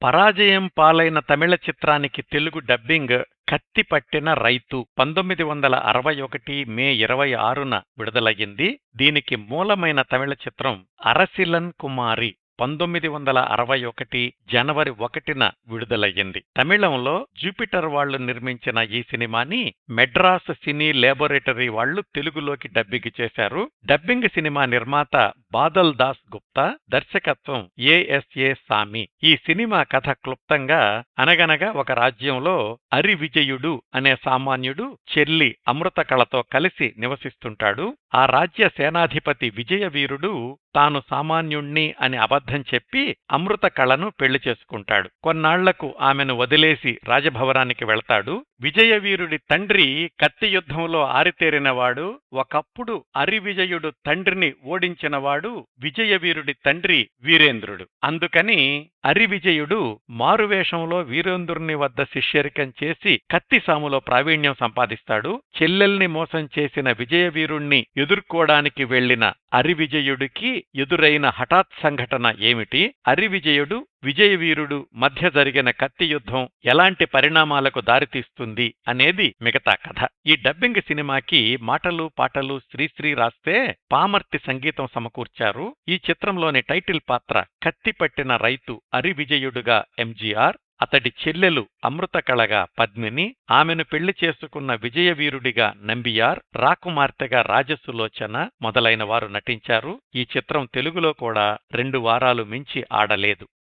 పరాజయం పాలైన తమిళ చిత్రానికి తెలుగు డబ్బింగ్ కత్తి పట్టిన రైతు 1961 మే 26న విడుదలయ్యింది. దీనికి మూలమైన తమిళ చిత్రం అరసిలన్ కుమారి 1961 జనవరి 1న విడుదలయ్యింది. తమిళంలో జూపిటర్ వాళ్లు నిర్మించిన ఈ సినిమాని మెడ్రాస్ సినీ లేబొరేటరీ వాళ్లు తెలుగులోకి డబ్బింగ్ చేశారు. డబ్బింగ్ సినిమా నిర్మాత బాదల్ దాస్ గుప్తా, దర్శకత్వం ఏఎస్ఏ సామి. ఈ సినిమా కథ క్లుప్తంగా అనగనగా ఒక రాజ్యంలో అరి విజయుడు అనే సామాన్యుడు చెల్లి అమృత కళతో కలిసి నివసిస్తుంటాడు. ఆ రాజ్య సేనాధిపతి విజయవీరుడు తాను సామాన్యుణ్ణి అని అబద్ధం చెప్పి అమృత కళను పెళ్లి చేసుకుంటాడు. కొన్నాళ్లకు ఆమెను వదిలేసి రాజభవనానికి వెళతాడు. విజయవీరుడి తండ్రి కత్తి యుద్ధంలో ఆరితేరినవాడు. ఒకప్పుడు అరివిజయుడు తండ్రిని ఓడించినవాడు విజయవీరుడి తండ్రి వీరేంద్రుడు. అందుకని అరివిజయుడు మారువేషంలో వీరేంద్రుని వద్ద శిష్యరికం చేసి కత్తిసాములో ప్రావీణ్యం సంపాదిస్తాడు. చెల్లెల్ని మోసం చేసిన విజయవీరుణ్ణి ఎదుర్కోడానికి వెళ్లిన అరివిజయుడికి ఎదురైన హఠాత్ సంఘటన ఏమిటి, అరివిజయుడు విజయవీరుడు మధ్య జరిగిన కత్తి యుద్ధం ఎలాంటి పరిణామాలకు దారితీస్తుంది అనేది మిగతా కథ. ఈ డబ్బింగ్ సినిమాకి మాటలు పాటలు శ్రీశ్రీ రాస్తే పామర్తి సంగీతం సమకూర్చారు. ఈ చిత్రంలోని టైటిల్ పాత్ర కత్తి పట్టిన రైతు అరివిజయుడుగా ఎంజీఆర్, అతడి చెల్లెలు అమృతకళగా పద్మిని, ఆమెను పెళ్లి చేసుకున్న విజయవీరుడిగా నంబియార్, రాకుమార్తెగా రాజసులోచన మొదలైన వారు నటించారు. ఈ చిత్రం తెలుగులో కూడా 2 వారాలు మించి ఆడలేదు.